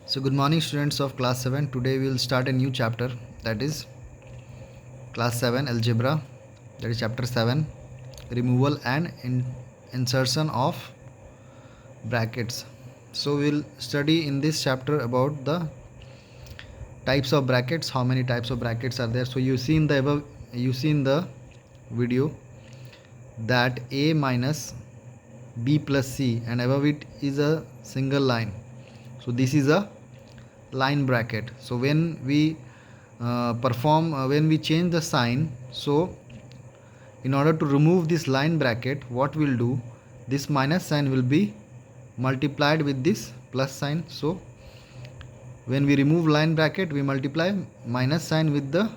So good morning students of class 7. Today we will start a new chapter, that is class 7 algebra, that is chapter 7, removal and insertion of brackets. So we will study in this chapter about the types of brackets, how many types of brackets are there. So you see in the video that a minus b plus c, and above it is a single line. So this is a line bracket. So when we when we change the sign, so in order to remove this line bracket, what we'll do, this minus sign will be multiplied with this plus sign. So when we remove line bracket, we multiply minus sign with the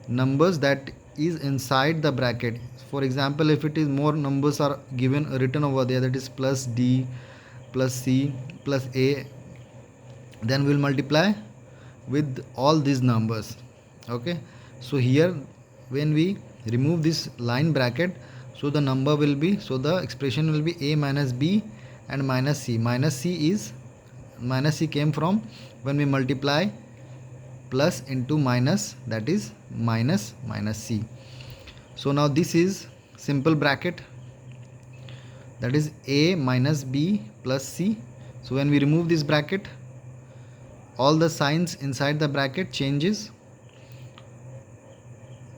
numbers that is inside the bracket. For example, if it is more numbers are given written over there, that is plus d plus c plus a, then we'll multiply with all these numbers. Okay, so here when we remove this line bracket, so the number will be, so the expression will be a minus b and minus c. Minus c came from when we multiply plus into minus, that is minus c. So now this is simple bracket, that is a minus b plus c. So when we remove this bracket, all the signs inside the bracket changes.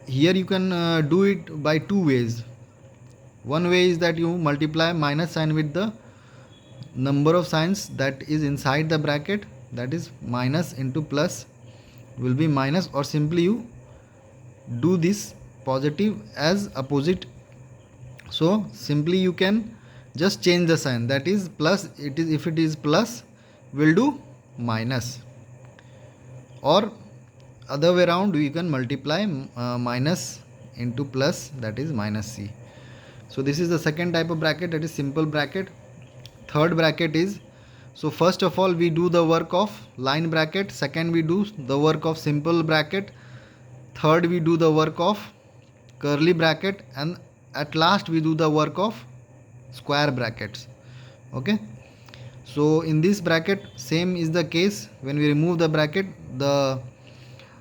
Here you can do it by two ways. One way is that you multiply minus sign with the number of signs that is inside the bracket, that is minus into plus will be minus, or simply you do this positive as opposite. So simply you can just change the sign, that is plus, it is, if it is plus we'll do minus, or other way around we can multiply minus into plus, that is minus c. So this is the second type of bracket, that is simple bracket. Third bracket is, so first of all we do the work of line bracket, second we do the work of simple bracket, third we do the work of curly bracket, and at last we do the work of square brackets. Okay, so in this bracket same is the case. When we remove the bracket, the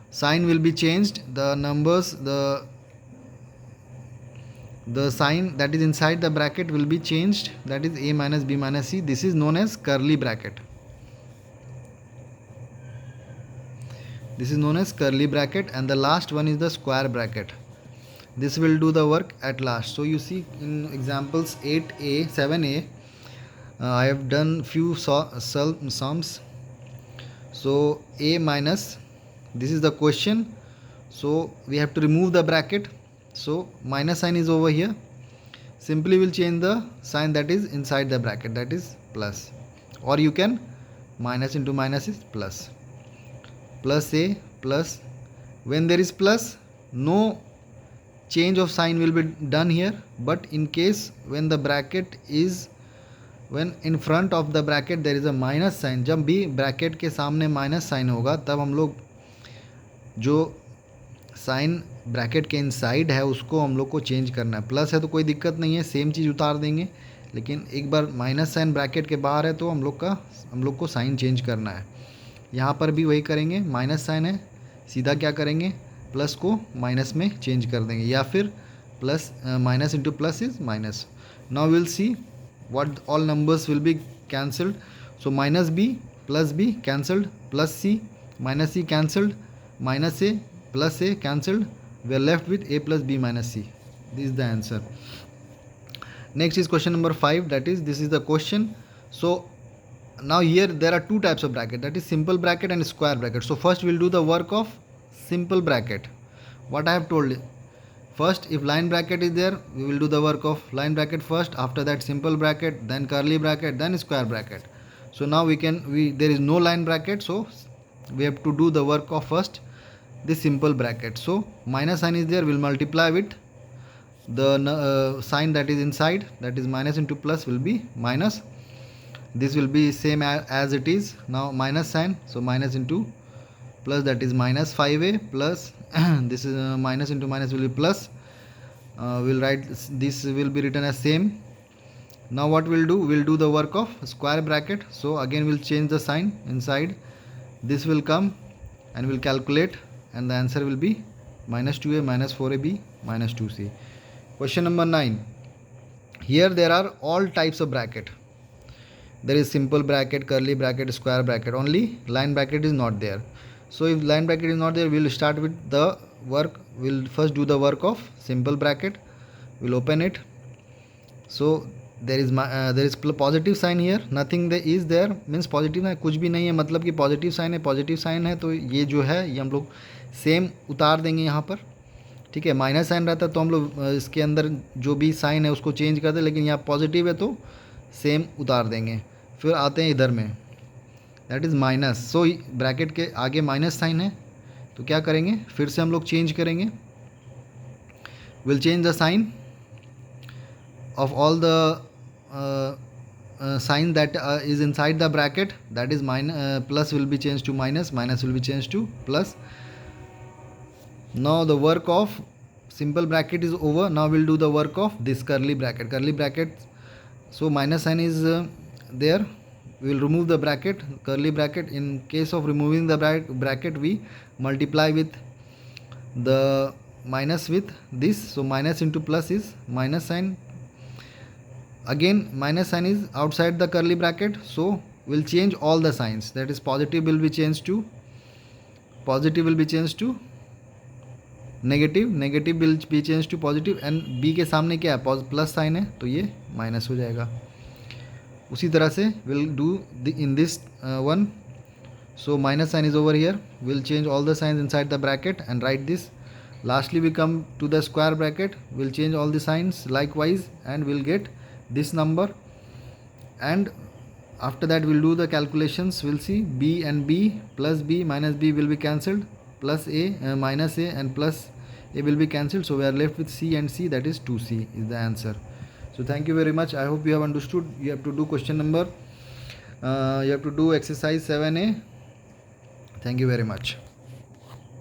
sign will be changed, the numbers, the sign that is inside the bracket will be changed, that is a minus b minus c. This is known as curly bracket. This is known as curly bracket, and the last one is the square bracket. This will do the work at last. So you see in examples 8a 7a, I have done few sums. So a minus, this is the question, so we have to remove the bracket. So minus sign is over here, simply we'll change the sign that is inside the bracket, that is plus, or you can minus into minus is plus. Plus a plus, when there is plus, no change of sign will be done here, but in case when the bracket is, when in front of the bracket there is a minus sign, जब भी bracket के सामने minus sign होगा तब हम लोग जो sign bracket के इनसाइड है उसको हम लोग को चेंज करना है. प्लस है तो कोई दिक्कत नहीं है, सेम चीज़ उतार देंगे, लेकिन एक बार माइनस साइन ब्रैकेट के बाहर है तो हम लोग को साइन चेंज करना है. यहाँ पर भी वही करेंगे, माइनस साइन है, सीधा क्या करेंगे, प्लस को माइनस में चेंज कर देंगे, या फिर plus minus into plus is minus. Now will see what all numbers will be cancelled. So minus b plus b cancelled, plus c minus c cancelled, minus a plus a cancelled, we are left with a plus b minus c. This is the answer. Next is question number 5, that is, this is the question. So now here there are two types of bracket, that is simple bracket and square bracket. So first we will do the work of simple bracket. What I have told, first if line bracket is there, we will do the work of line bracket first, after that simple bracket, then curly bracket, then square bracket. So now there is no line bracket, so we have to do the work of first this simple bracket. So minus sign is there, we'll multiply with the sign that is inside, that is minus into plus will be minus. This will be same as it is now, minus sign, so minus into plus, that is minus 5a plus this is minus into minus will be plus. We'll write this will be written as same. Now what we'll do, we'll do the work of square bracket. So again we'll change the sign inside, this will come and we'll calculate, and the answer will be minus 2a minus 4ab minus 2c. Question number 9. Here there are all types of bracket. There is simple bracket, curly bracket, square bracket. Only line bracket is not there. So if line bracket is not there, we'll start with the work. We'll first do the work of simple bracket. We'll open it. So there is positive sign here. Nothing there is there means positive है, कुछ भी नहीं है मतलब कि positive sign है. Positive sign है तो ये जो है ये हम लोग सेम उतार देंगे यहाँ पर. ठीक है, माइनस साइन रहता तो हम लोग इसके अंदर जो भी साइन है उसको चेंज कर दें, लेकिन यहाँ पॉजिटिव है तो सेम उतार देंगे. फिर आते हैं इधर में, that is minus. So bracket के आगे माइनस साइन है तो क्या करेंगे, फिर से हम लोग चेंज करेंगे. Will change the sign of all the sign that is inside the bracket, that is plus will be changed to minus, minus will be changed to plus. Now the work of simple bracket is over. Now we'll do the work of this curly bracket. So minus sign is there, we will remove the bracket, curly bracket. In case of removing the bracket, we multiply with the minus with this. So minus into plus is minus sign. Again minus sign is outside the curly bracket, so we'll change all the signs. That is positive will be changed to negative, negative will be changed to positive, and b के सामने क्या है plus sign है तो ये minus हो जाएगा. उसी तरह से we'll do in this one. So minus sign is over here, we'll change all the signs inside the bracket and write this. Lastly we come to the square bracket, we'll change all the signs likewise and we'll get this number. And after that we'll do the calculations. We'll see b and b plus b minus b will be cancelled, plus a minus a and plus a will be cancelled, so we are left with c and c, that is 2c is the answer. So thank you very much. I hope you have understood. You have to do question number you have to do exercise 7a. Thank you very much.